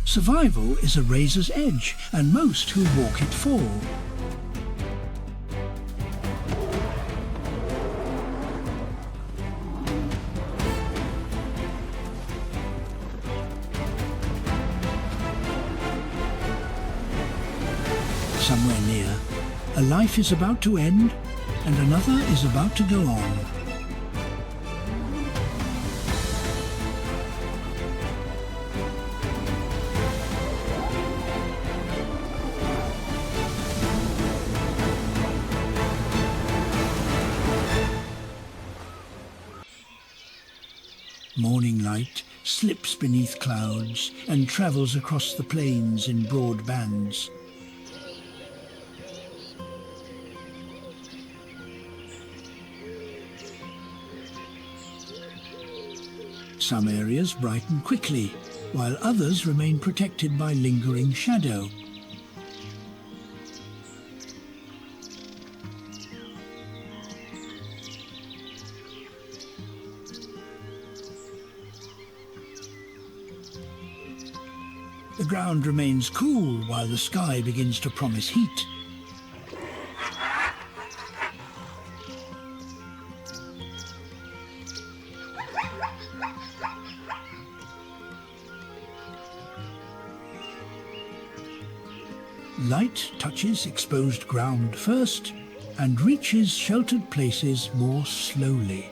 Survival is a razor's edge, and most who walk it fall. Somewhere near, a life is about to end, and another is about to go on. Morning light slips beneath clouds and travels across the plains in broad bands. Some areas brighten quickly, while others remain protected by lingering shadow. The ground remains cool while the sky begins to promise heat. Light touches exposed ground first and reaches sheltered places more slowly.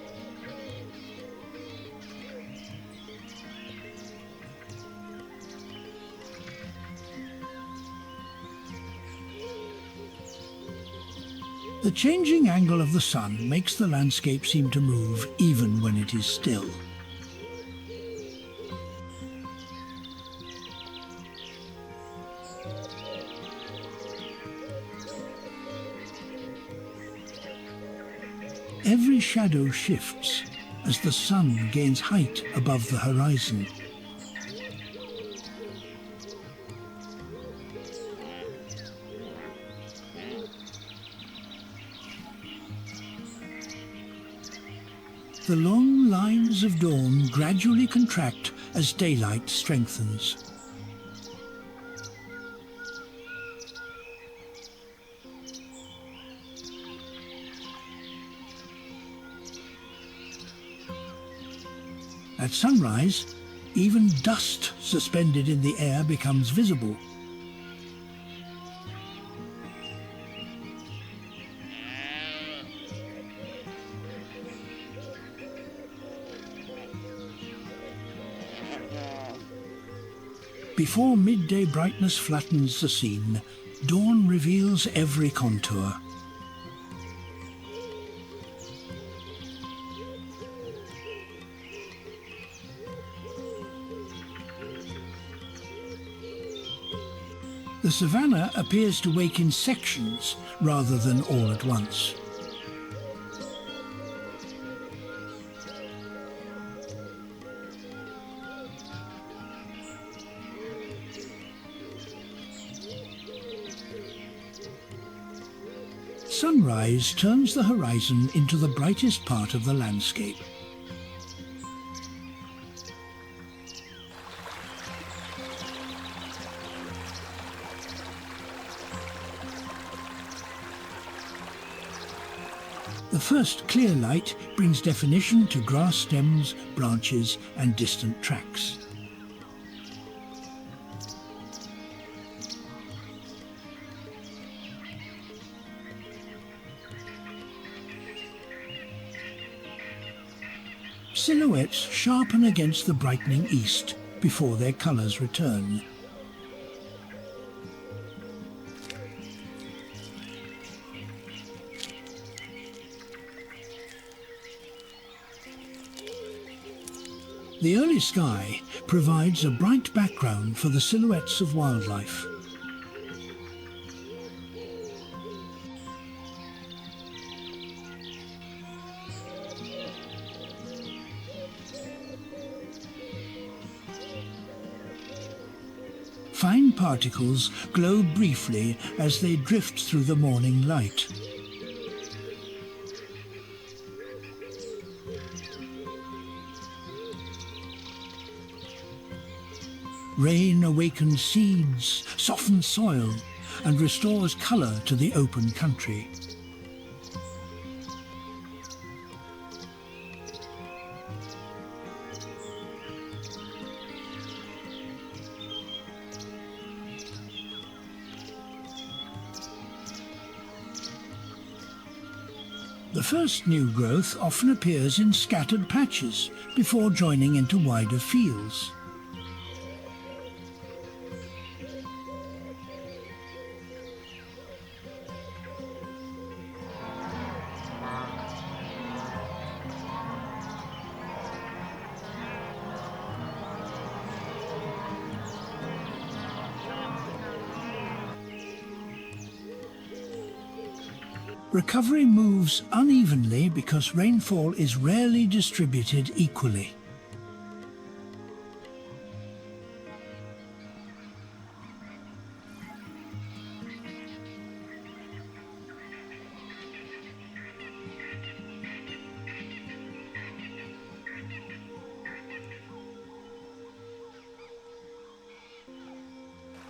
The changing angle of the sun makes the landscape seem to move even when it is still. Every shadow shifts as the sun gains height above the horizon. The long lines of dawn gradually contract as daylight strengthens. At sunrise, even dust suspended in the air becomes visible. Before midday brightness flattens the scene, dawn reveals every contour. The savanna appears to wake in sections rather than all at once. Sunrise turns the horizon into the brightest part of the landscape. The first clear light brings definition to grass stems, branches, and distant tracks. Silhouettes sharpen against the brightening east before their colours return. The early sky provides a bright background for the silhouettes of wildlife. Fine particles glow briefly as they drift through the morning light. Rain awakens seeds, softens soil, and restores colour to the open country. The first new growth often appears in scattered patches before joining into wider fields. Recovery moves unevenly because rainfall is rarely distributed equally.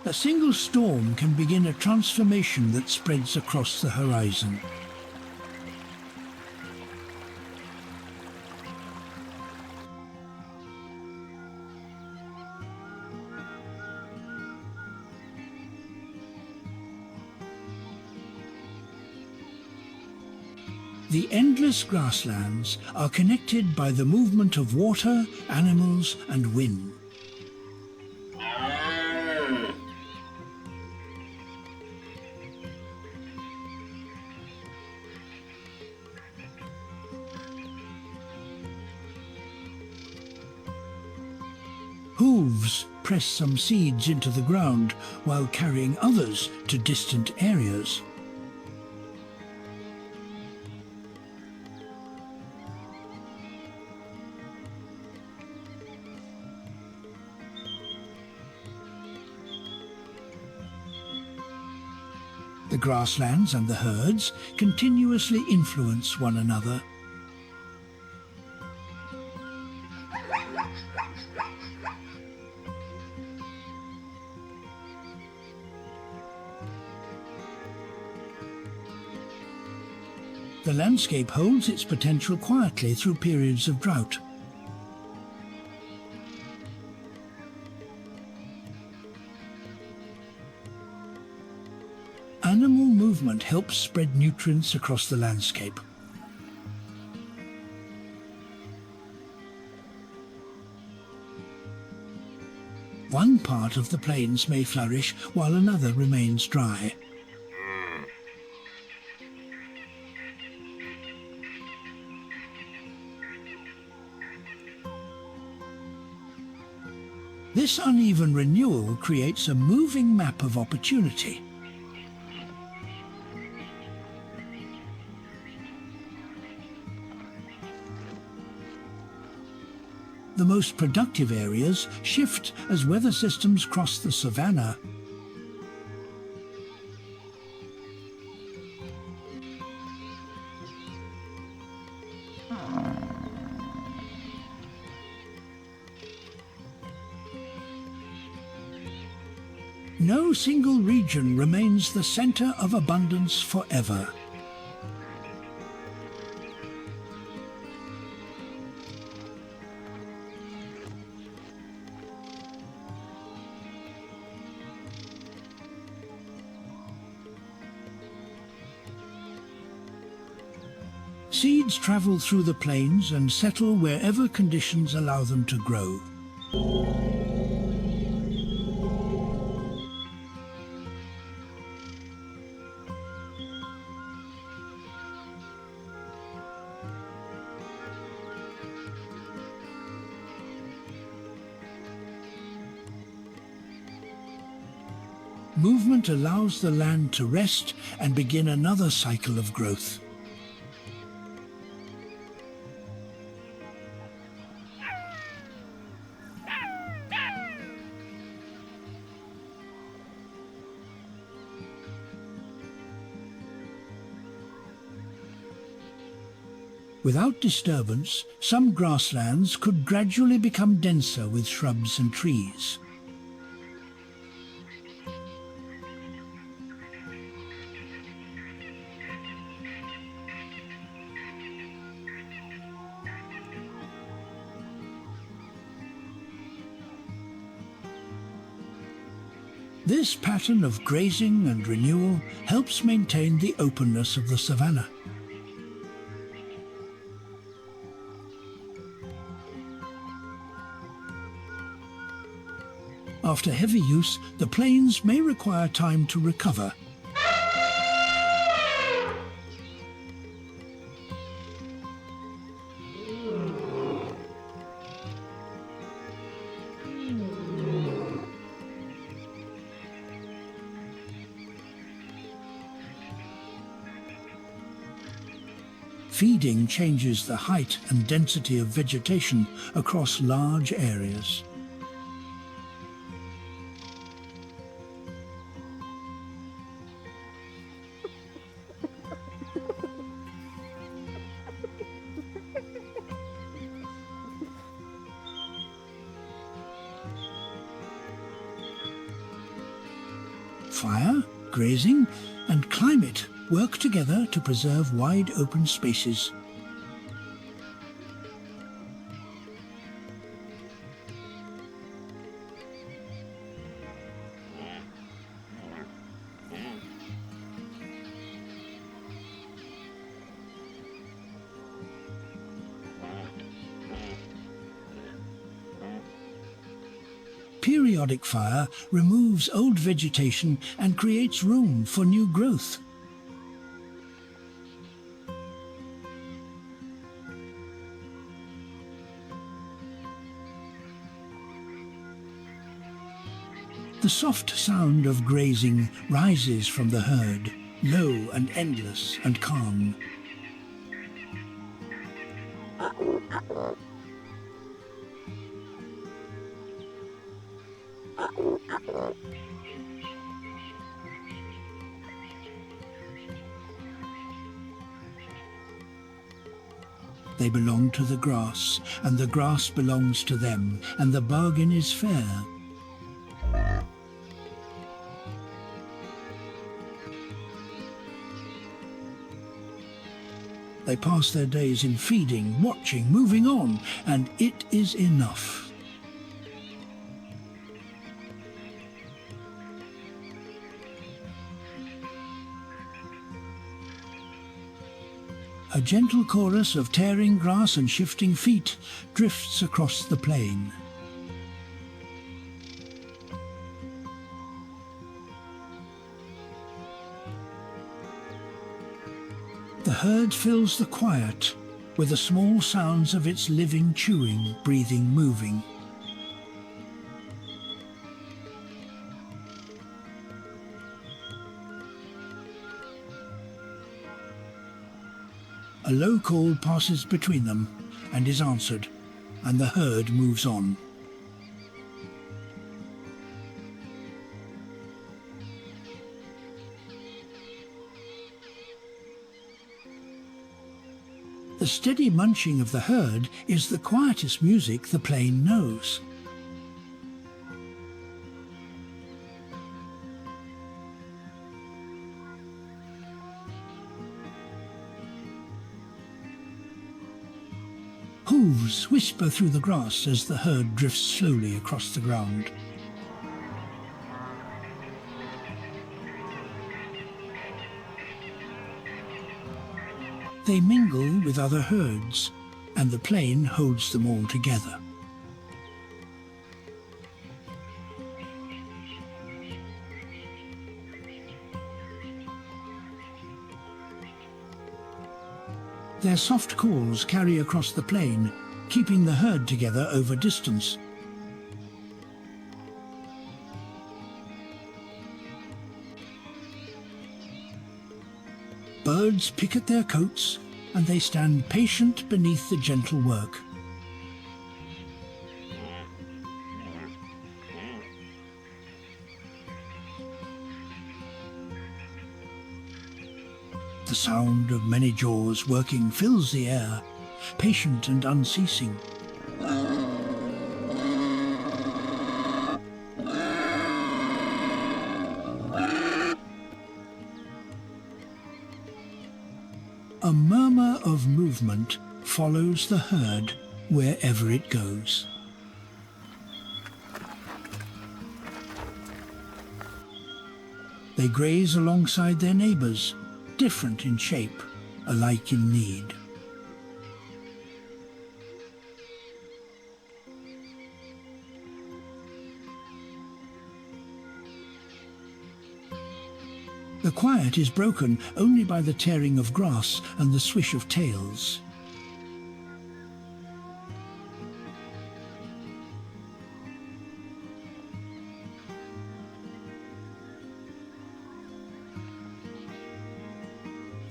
A single storm can begin a transformation that spreads across the horizon. The endless grasslands are connected by the movement of water, animals, and wind. Hooves press some seeds into the ground while carrying others to distant areas. The grasslands and the herds continuously influence one another. The landscape holds its potential quietly through periods of drought. Animal movement helps spread nutrients across the landscape. One part of the plains may flourish while another remains dry. This uneven renewal creates a moving map of opportunity. The most productive areas shift as weather systems cross the savanna. No single region remains the center of abundance forever. Seeds travel through the plains and settle wherever conditions allow them to grow. Movement allows the land to rest and begin another cycle of growth. Without disturbance, some grasslands could gradually become denser with shrubs and trees. This pattern of grazing and renewal helps maintain the openness of the savanna. After heavy use, the plains may require time to recover. Feeding changes the height and density of vegetation across large areas. Fire, grazing, and climate work together to preserve wide open spaces. Periodic fire removes old vegetation and creates room for new growth. The soft sound of grazing rises from the herd, low and endless and calm. They belong to the grass, and the grass belongs to them, and the bargain is fair. They pass their days in feeding, watching, moving on, and it is enough. A gentle chorus of tearing grass and shifting feet drifts across the plain. The herd fills the quiet with the small sounds of its living, chewing, breathing, moving. A low call passes between them and is answered, and the herd moves on. The steady munching of the herd is the quietest music the plain knows. Hooves whisper through the grass as the herd drifts slowly across the ground. They mingle with other herds, and the plain holds them all together. Their soft calls carry across the plain, keeping the herd together over distance. Birds pick at their coats, and they stand patient beneath the gentle work. The sound of many jaws working fills the air, patient and unceasing. A murmur of movement follows the herd wherever it goes. They graze alongside their neighbours, different in shape, alike in need. The quiet is broken only by the tearing of grass and the swish of tails.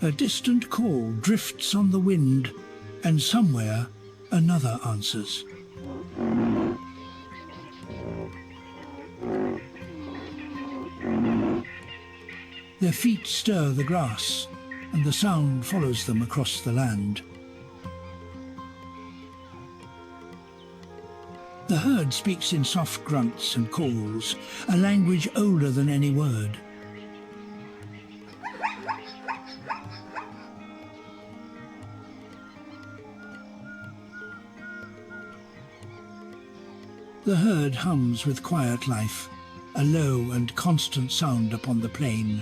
A distant call drifts on the wind, and somewhere another answers. Their feet stir the grass, and the sound follows them across the land. The herd speaks in soft grunts and calls, a language older than any word. The herd hums with quiet life, a low and constant sound upon the plain.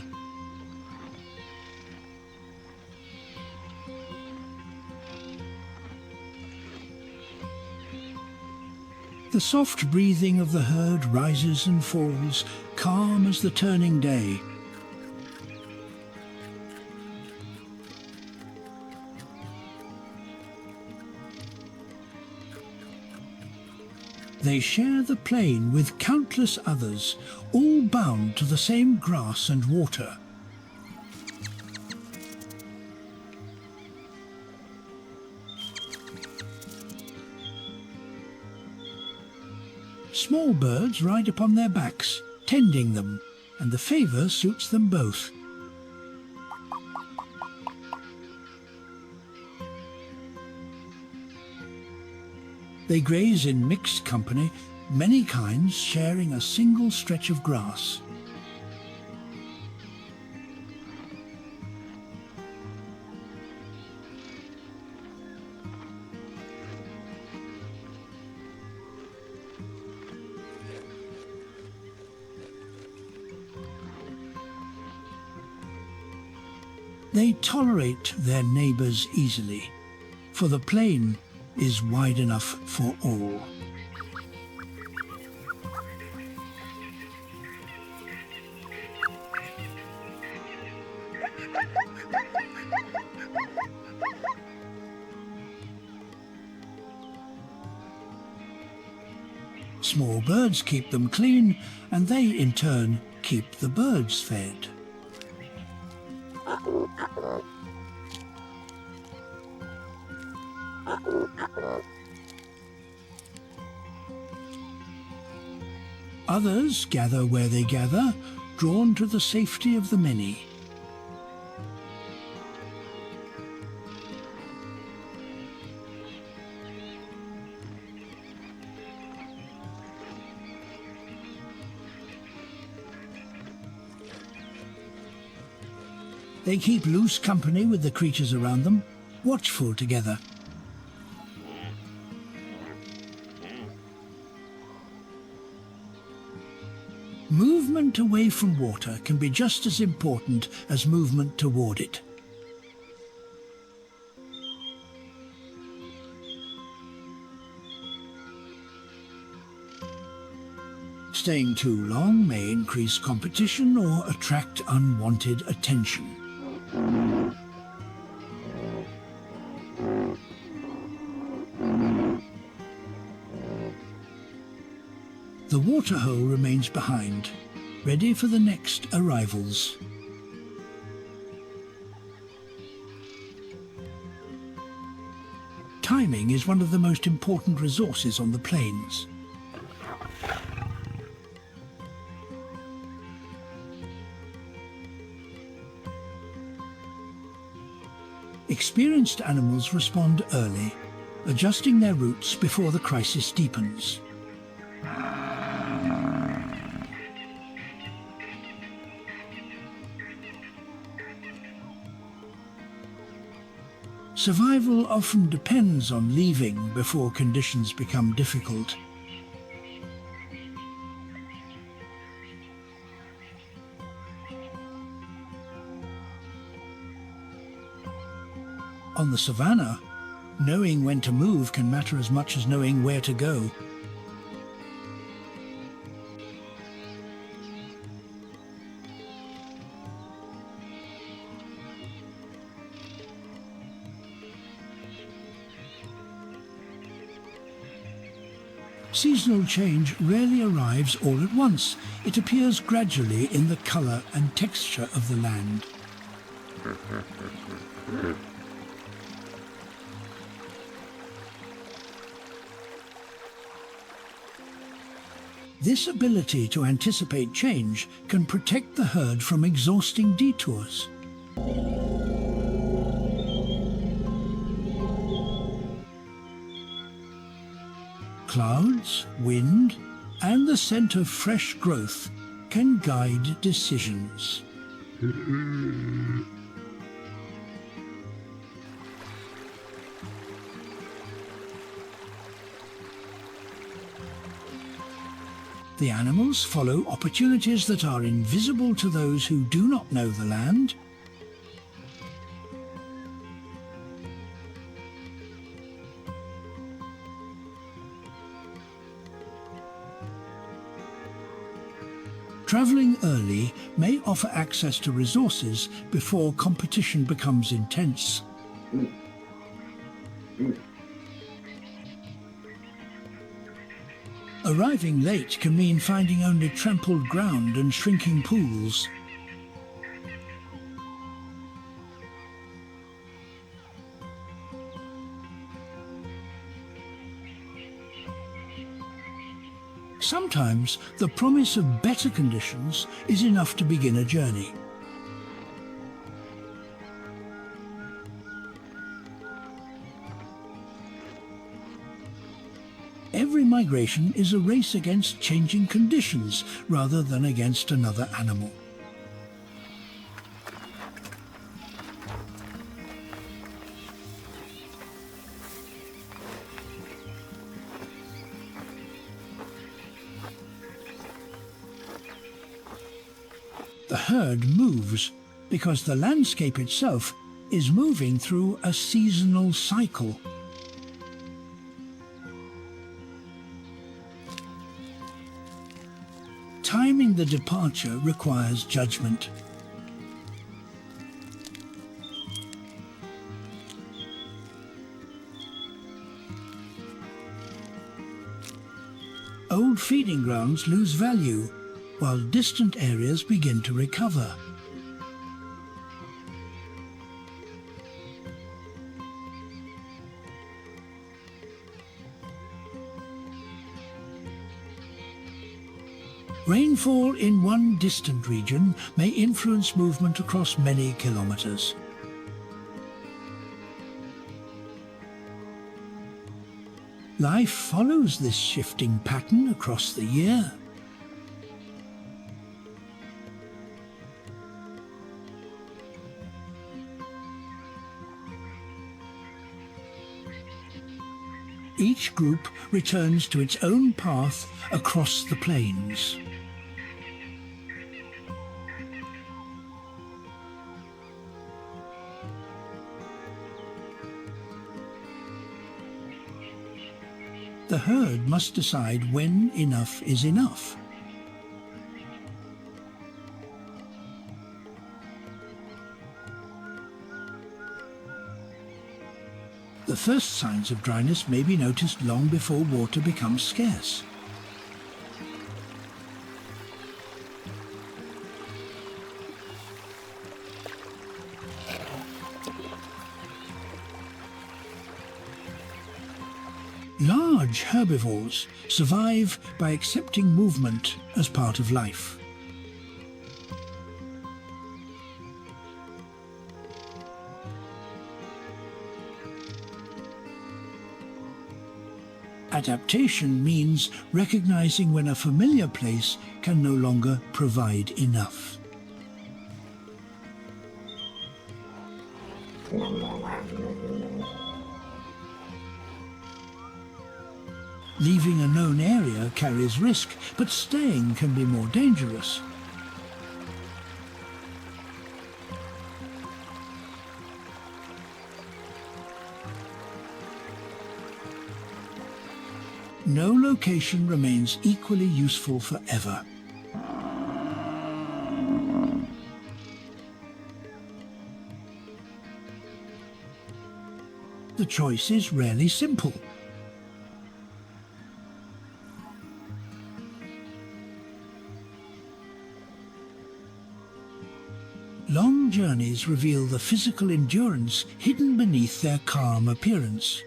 The soft breathing of the herd rises and falls, calm as the turning day. They share the plain with countless others, all bound to the same grass and water. Small birds ride upon their backs, tending them, and the favour suits them both. They graze in mixed company, many kinds sharing a single stretch of grass. They tolerate their neighbours easily, for the plain is wide enough for all. Small birds keep them clean, and they in turn keep the birds fed. Others gather where they gather, drawn to the safety of the many. They keep loose company with the creatures around them, watchful together. Movement away from water can be just as important as movement toward it. Staying too long may increase competition or attract unwanted attention. The waterhole remains behind, ready for the next arrivals. Timing is one of the most important resources on the plains. Experienced animals respond early, adjusting their routes before the crisis deepens. Survival often depends on leaving before conditions become difficult. On the savannah, knowing when to move can matter as much as knowing where to go. Seasonal change rarely arrives all at once. It appears gradually in the colour and texture of the land. This ability to anticipate change can protect the herd from exhausting detours. Clouds, wind, and the scent of fresh growth can guide decisions. The animals follow opportunities that are invisible to those who do not know the land. Travelling early may offer access to resources before competition becomes intense. Arriving late can mean finding only trampled ground and shrinking pools. Sometimes the promise of better conditions is enough to begin a journey. Every migration is a race against changing conditions rather than against another animal. The herd moves because the landscape itself is moving through a seasonal cycle. Timing the departure requires judgment. Old feeding grounds lose value, while distant areas begin to recover. Rainfall in one distant region may influence movement across many kilometers. Life follows this shifting pattern across the year. Each group returns to its own path across the plains. The herd must decide when enough is enough. The first signs of dryness may be noticed long before water becomes scarce. Large herbivores survive by accepting movement as part of life. Adaptation means recognizing when a familiar place can no longer provide enough. Leaving a known area carries risk, but staying can be more dangerous. No location remains equally useful forever. The choice is rarely simple. Long journeys reveal the physical endurance hidden beneath their calm appearance.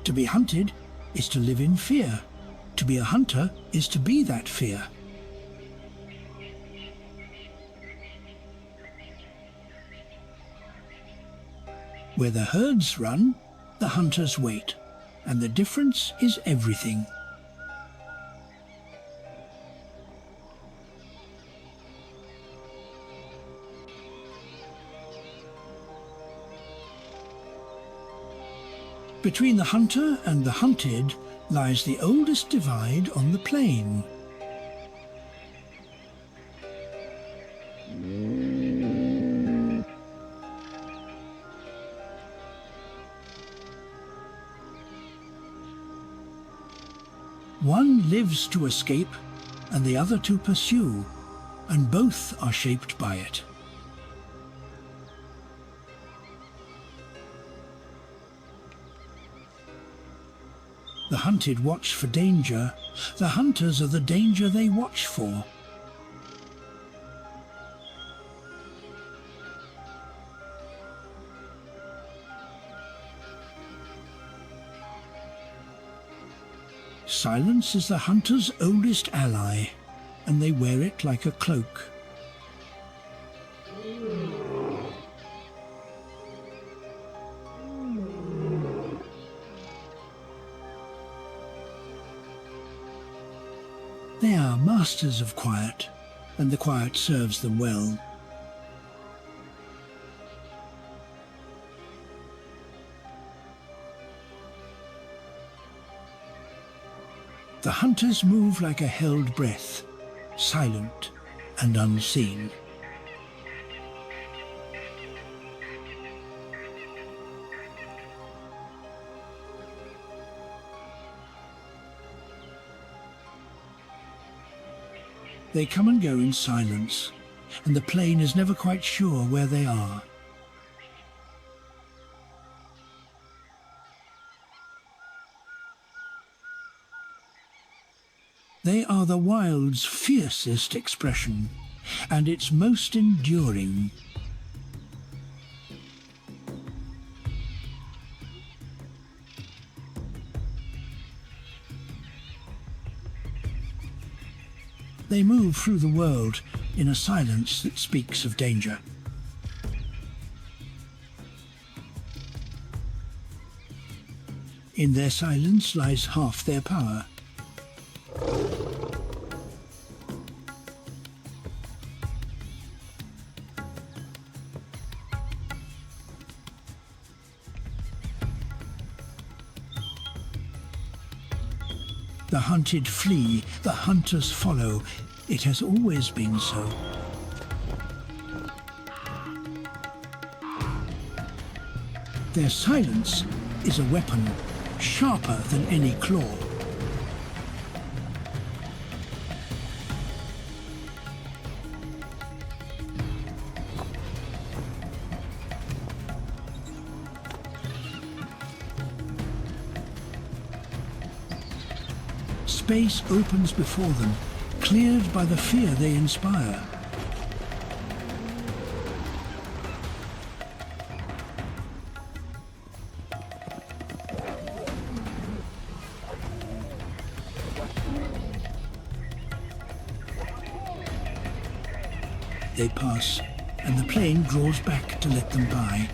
To be hunted is to live in fear. To be a hunter is to be that fear. Where the herds run, the hunters wait, and the difference is everything. Between the hunter and the hunted lies the oldest divide on the plain. One lives to escape and the other to pursue, and both are shaped by it. The hunted watch for danger. The hunters are the danger they watch for. Silence is the hunter's oldest ally, and they wear it like a cloak. They are masters of quiet, and the quiet serves them well. The hunters move like a held breath, silent and unseen. They come and go in silence, and the plain is never quite sure where they are. They are the wild's fiercest expression, and its most enduring. They move through the world in a silence that speaks of danger. In their silence lies half their power. The hunted flee, the hunters follow. It has always been so. Their silence is a weapon, sharper than any claw. Space opens before them, cleared by the fear they inspire. They pass, and the plane draws back to let them by.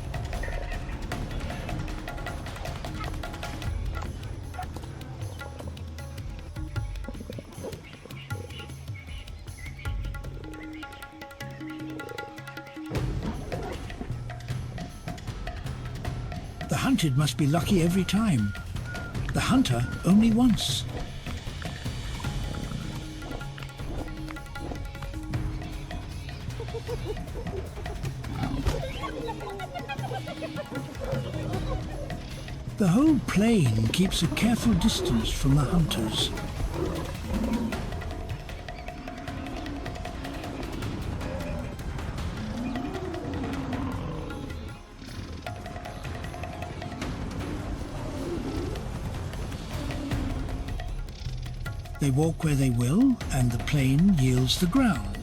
The hunted must be lucky every time. The hunter only once. The whole plain keeps a careful distance from the hunters. They walk where they will, and the plain yields the ground.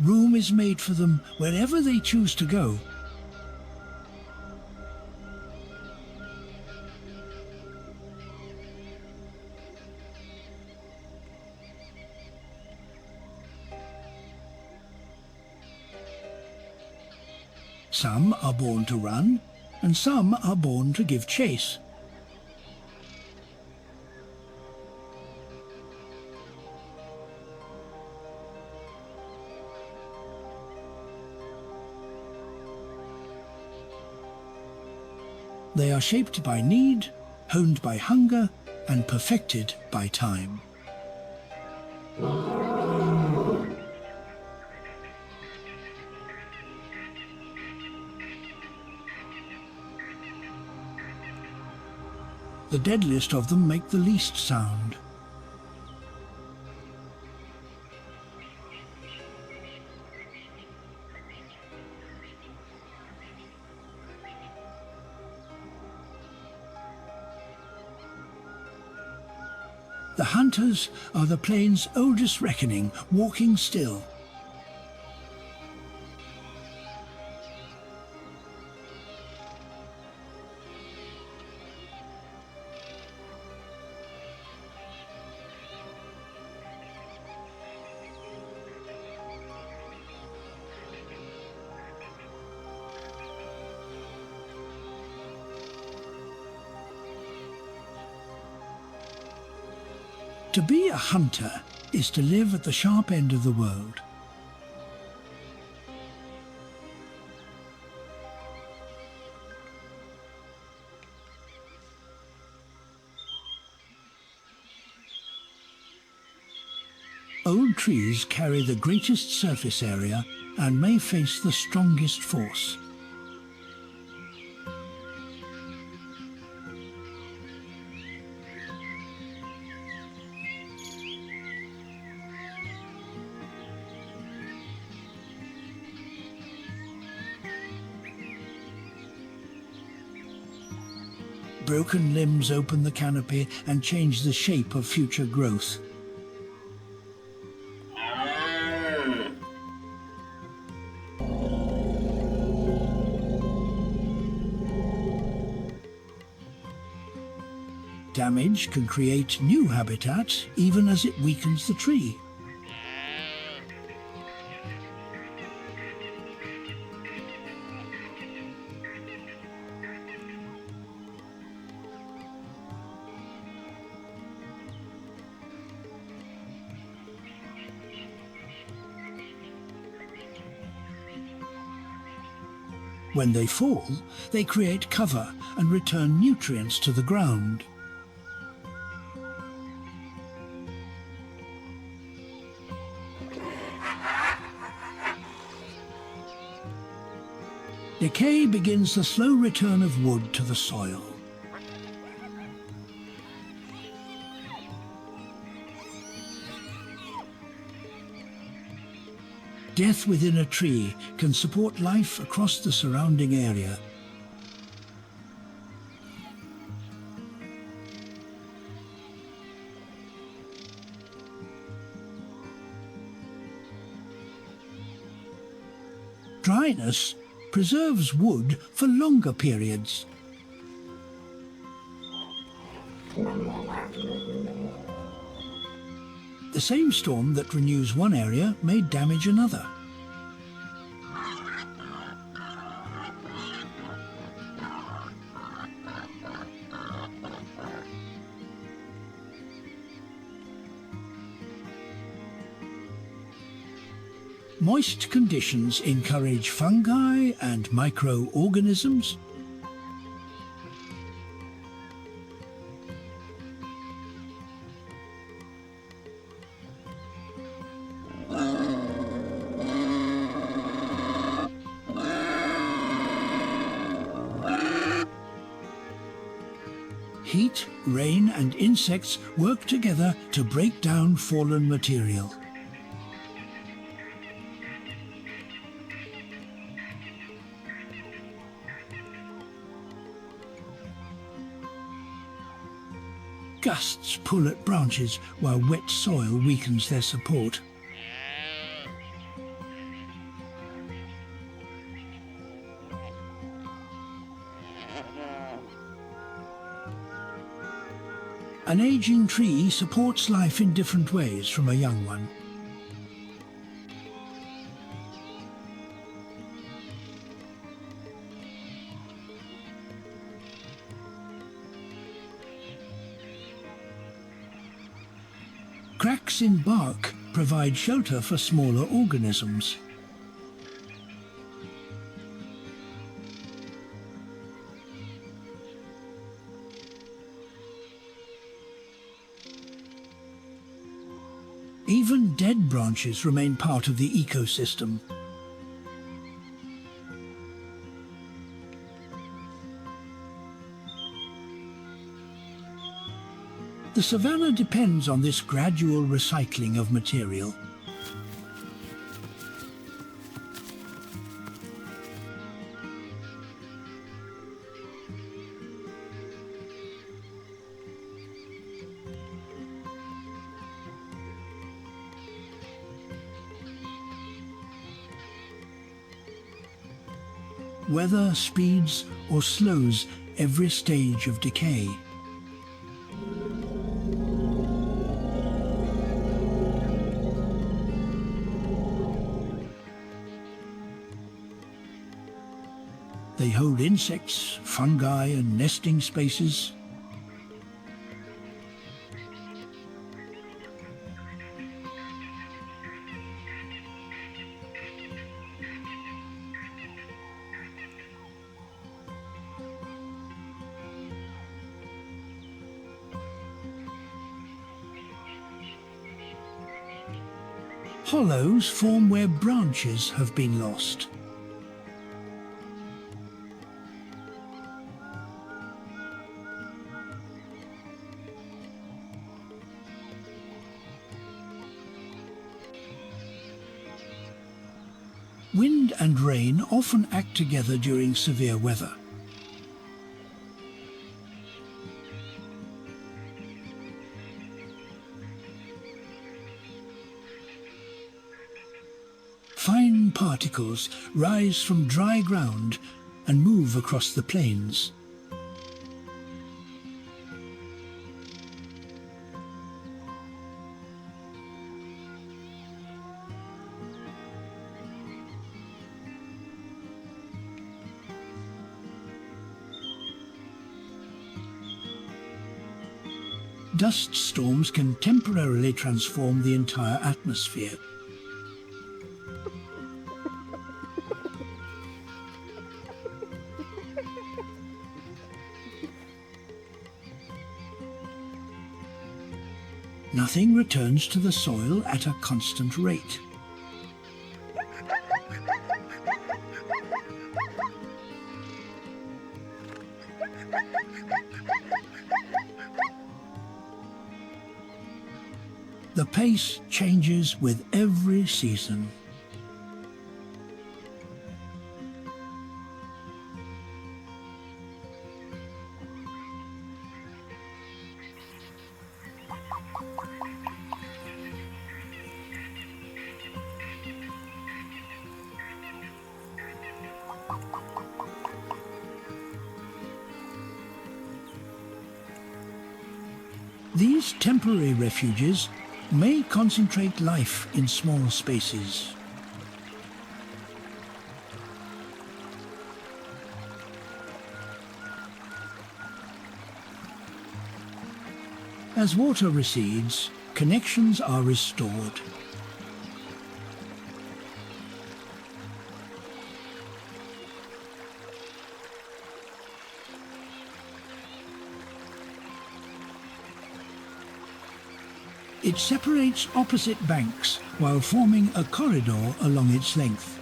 Room is made for them wherever they choose to go. Some are born to run, and some are born to give chase. They are shaped by need, honed by hunger, and perfected by time. The deadliest of them make the least sound. The hunters are the plain's oldest reckoning, walking still. To be a hunter is to live at the sharp end of the world. Old trees carry the greatest surface area and may face the strongest force. Broken limbs open the canopy and change the shape of future growth. Damage can create new habitat even as it weakens the tree. When they fall, they create cover and return nutrients to the ground. Decay begins the slow return of wood to the soil. Death within a tree can support life across the surrounding area. Dryness preserves wood for longer periods. The same storm that renews one area may damage another. Moist conditions encourage fungi and microorganisms. heat, rain and insects work together to break down fallen material. Gusts pull at branches while wet soil weakens their support. An aging tree supports life in different ways from a young one. Cracks in bark provide shelter for smaller organisms. Even dead branches remain part of the ecosystem. The savanna depends on this gradual recycling of material. Weather speeds or slows every stage of decay. They hold insects, fungi and nesting spaces. Hollows form where branches have been lost. Wind and rain often act together during severe weather. Fine particles rise from dry ground and move across the plains. Dust storms can temporarily transform the entire atmosphere. Nothing returns to the soil at a constant rate. The pace changes with every season. These temporary refuges may concentrate life in small spaces. As water recedes, connections are restored. It separates opposite banks while forming a corridor along its length.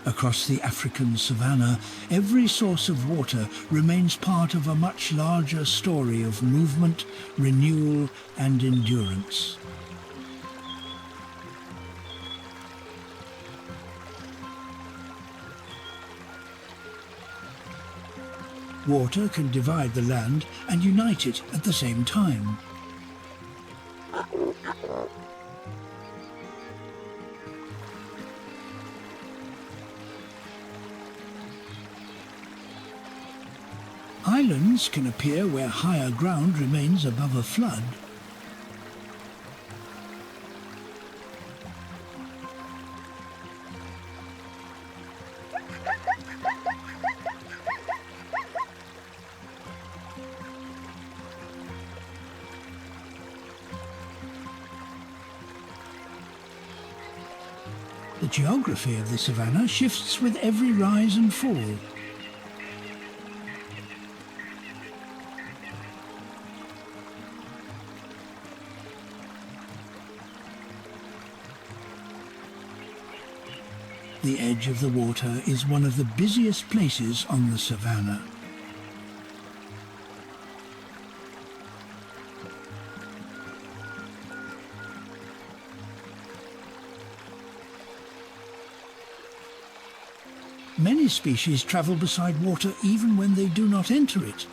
Across the African savanna, every source of water remains part of a much larger story of movement, renewal and endurance. Water can divide the land and unite it at the same time. Islands can appear where higher ground remains above a flood. The geography of the savanna shifts with every rise and fall. The edge of the water is one of the busiest places on the savanna. Many species travel beside water even when they do not enter it.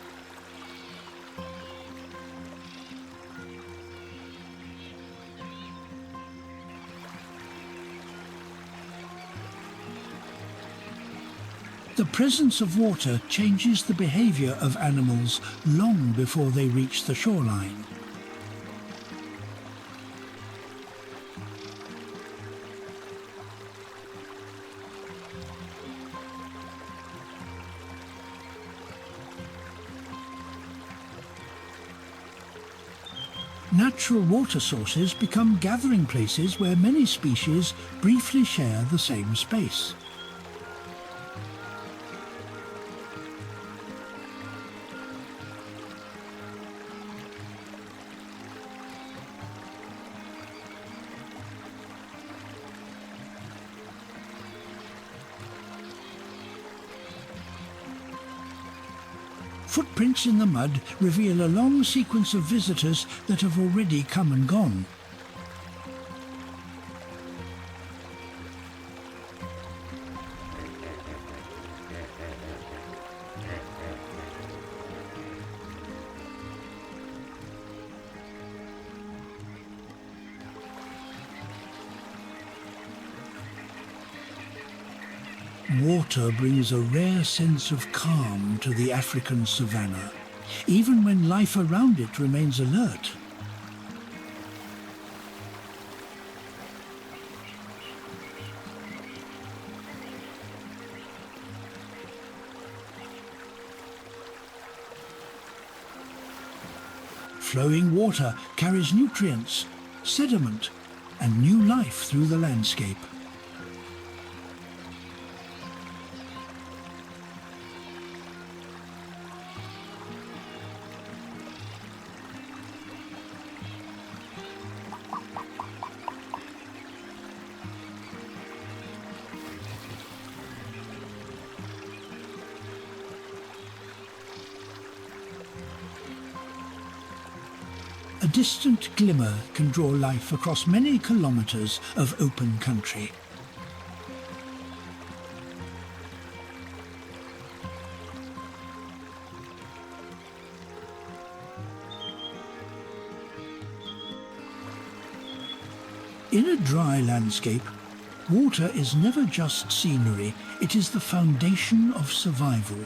The presence of water changes the behavior of animals long before they reach the shoreline. Natural water sources become gathering places where many species briefly share the same space. Footprints in the mud reveal a long sequence of visitors that have already come and gone. Water brings a rare sense of calm to the African savanna, even when life around it remains alert. Flowing water carries nutrients, sediment, and new life through the landscape. A distant glimmer can draw life across many kilometers of open country. In a dry landscape, water is never just scenery, it is the foundation of survival.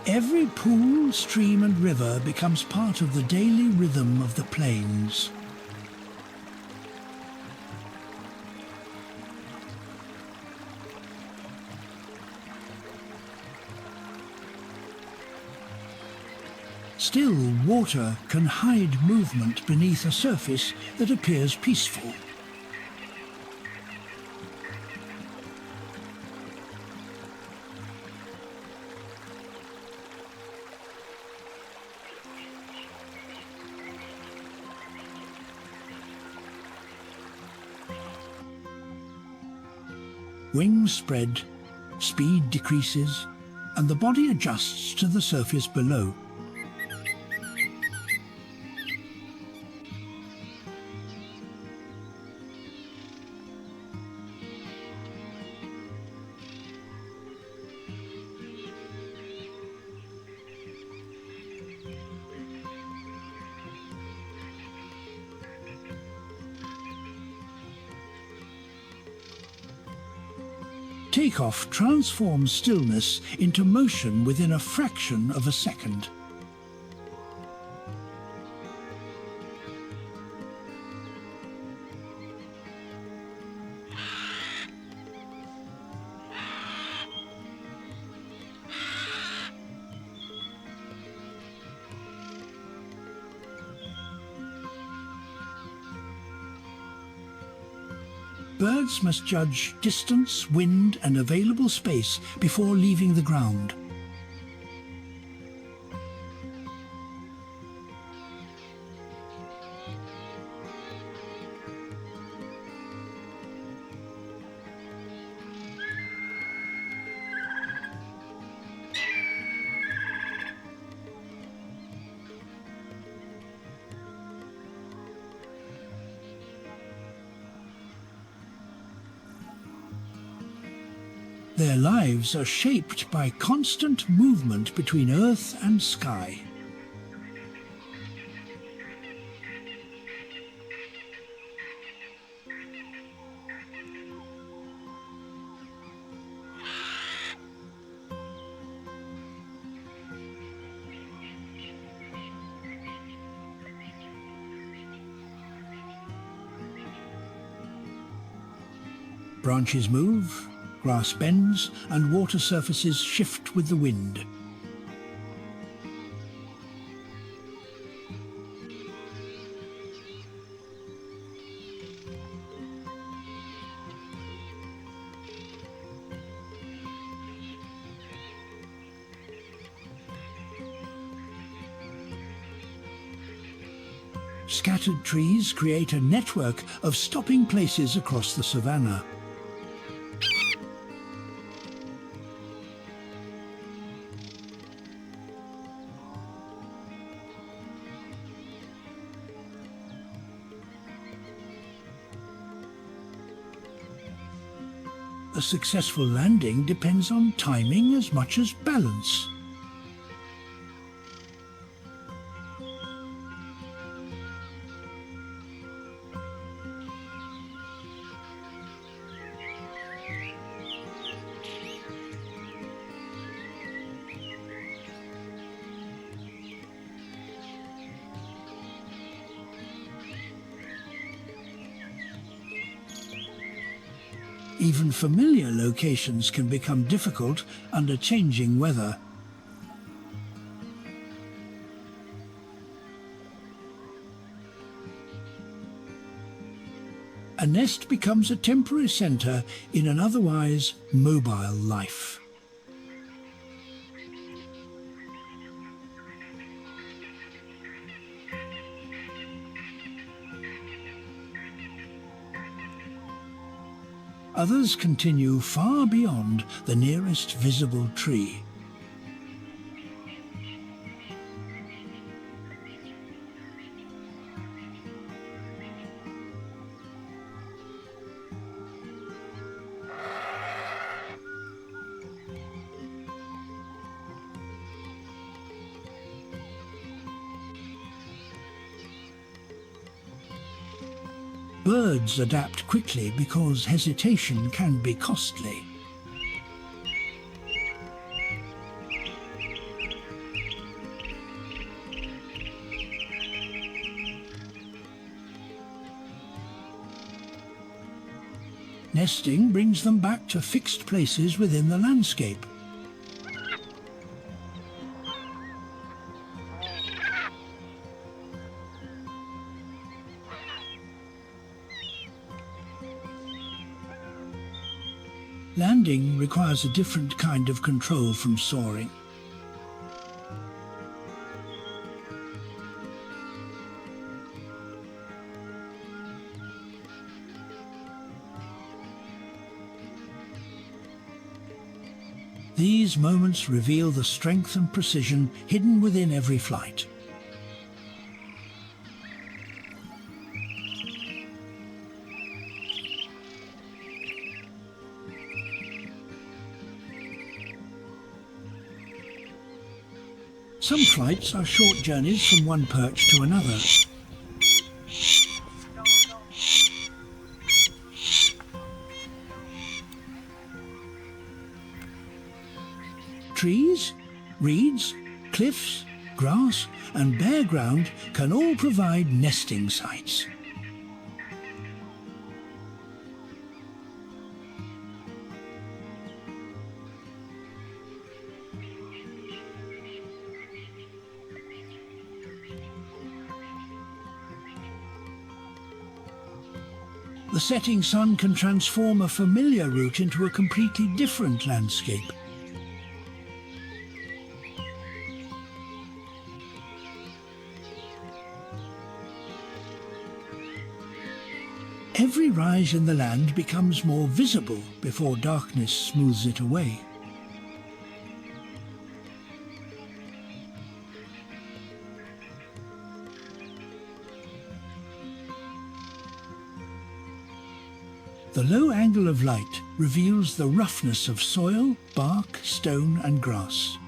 Every pool, stream and river becomes part of the daily rhythm of the plains. Still, water can hide movement beneath a surface that appears peaceful. Wings spread, speed decreases, and the body adjusts to the surface below. Takeoff transforms stillness into motion within a fraction of a second. Birds must judge distance, wind, and available space before leaving the ground. Their lives are shaped by constant movement between earth and sky. Branches move, grass bends, and water surfaces shift with the wind. Scattered trees create a network of stopping places across the savanna. A successful landing depends on timing as much as balance. Even familiar locations can become difficult under changing weather. A nest becomes a temporary centre in an otherwise mobile life. Others continue far beyond the nearest visible tree. Birds adapt quickly because hesitation can be costly. Nesting brings them back to fixed places within the landscape. Landing requires a different kind of control from soaring. These moments reveal the strength and precision hidden within every flight. Some flights are short journeys from one perch to another. Trees, reeds, cliffs, grass and bare ground can all provide nesting sites. The setting sun can transform a familiar route into a completely different landscape. Every rise in the land becomes more visible before darkness smooths it away. The low angle of light reveals the roughness of soil, bark, stone and grass.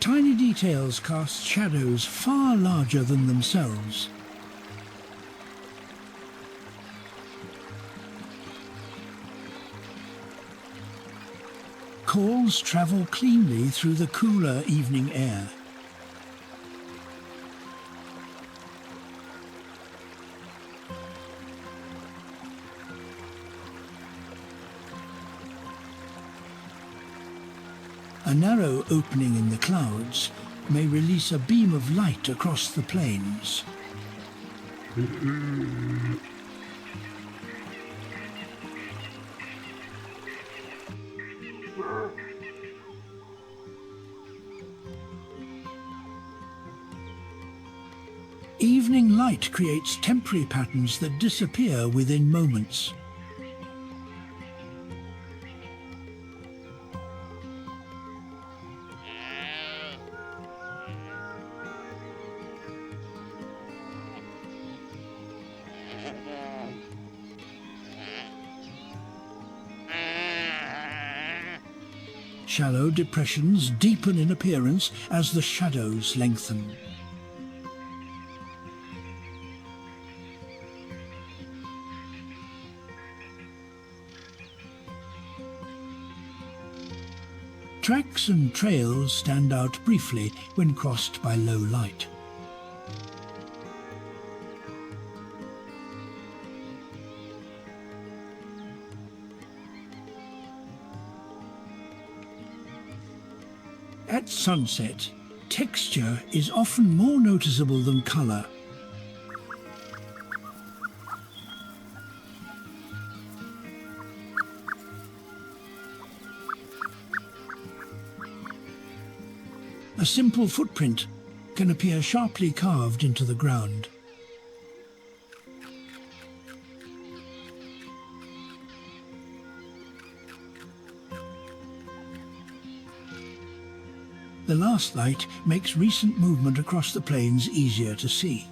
Tiny details cast shadows far larger than themselves. Calls travel cleanly through the cooler evening air. A narrow opening in the clouds may release a beam of light across the plains. Evening light creates temporary patterns that disappear within moments. Shallow depressions deepen in appearance as the shadows lengthen. Tracks and trails stand out briefly when crossed by low light. At sunset, texture is often more noticeable than colour. A simple footprint can appear sharply carved into the ground. The last light makes recent movement across the plains easier to see.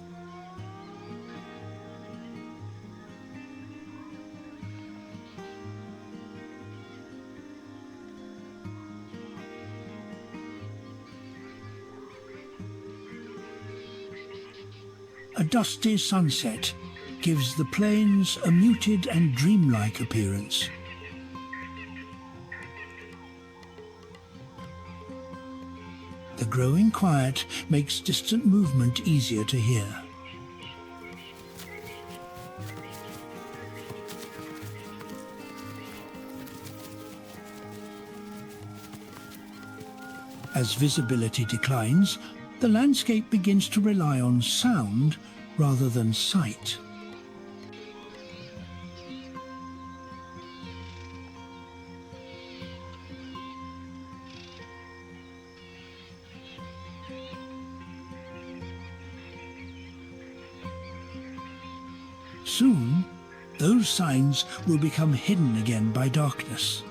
A dusty sunset gives the plains a muted and dreamlike appearance. The growing quiet makes distant movement easier to hear. As visibility declines, the landscape begins to rely on sound rather than sight. Soon, those signs will become hidden again by darkness.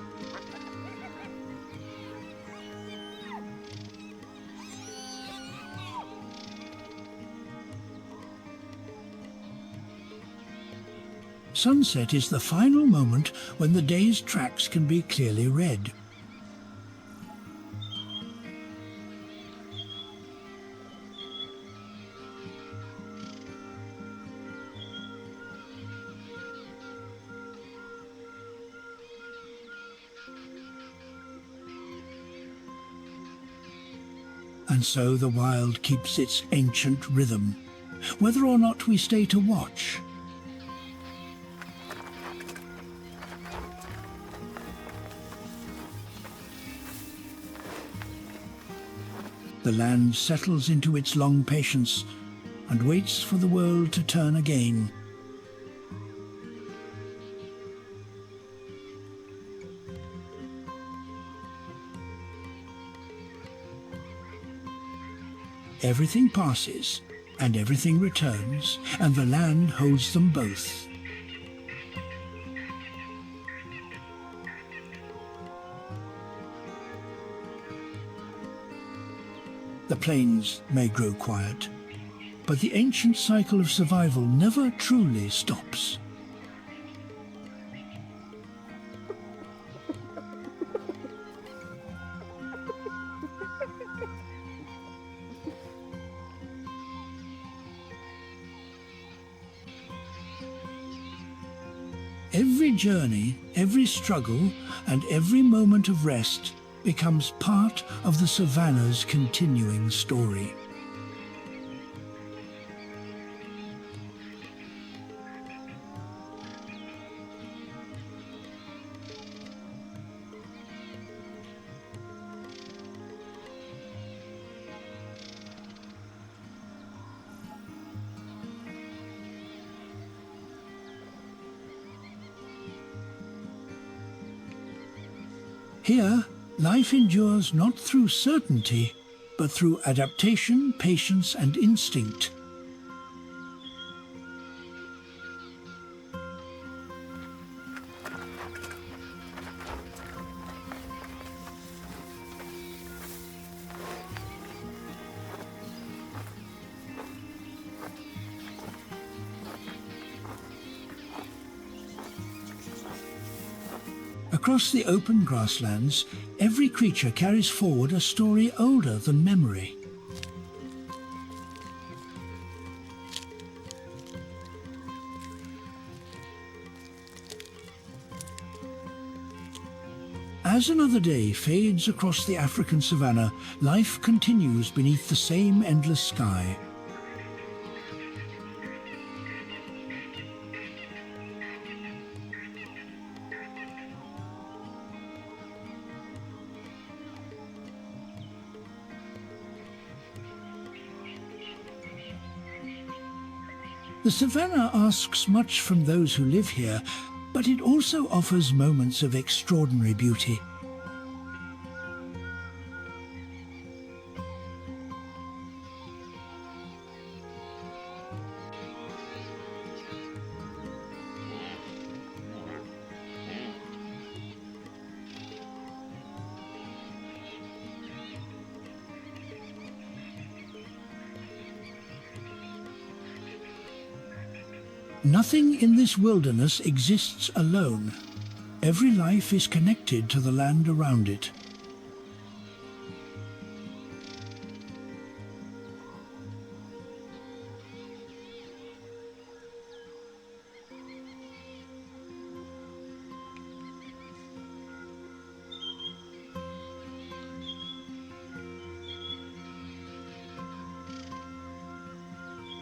Sunset is the final moment when the day's tracks can be clearly read. And so the wild keeps its ancient rhythm, whether or not we stay to watch. The land settles into its long patience and waits for the world to turn again. Everything passes and everything returns, and the land holds them both. The plains may grow quiet, but the ancient cycle of survival never truly stops. Every journey, every struggle, and every moment of rest becomes part of the savannah's continuing story. Here, life endures not through certainty, but through adaptation, patience, and instinct. Across the open grasslands, every creature carries forward a story older than memory. As another day fades across the African savanna, life continues beneath the same endless sky. The savanna asks much from those who live here, but it also offers moments of extraordinary beauty. Nothing in this wilderness exists alone. Every life is connected to the land around it.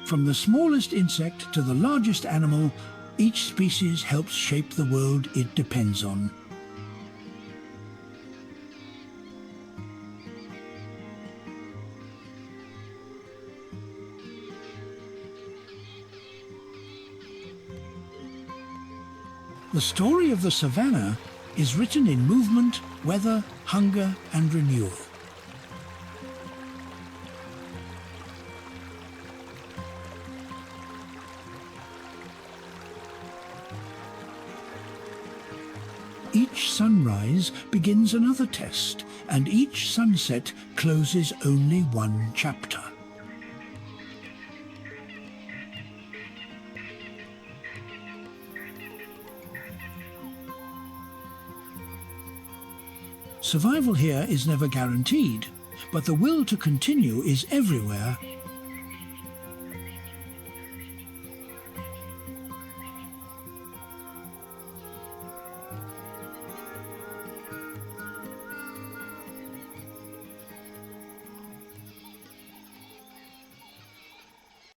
From the smallest insect to the largest animal, each species helps shape the world it depends on. The story of the savannah is written in movement, weather, hunger, and renewal. Each sunrise begins another test, and each sunset closes only one chapter. Survival here is never guaranteed, but the will to continue is everywhere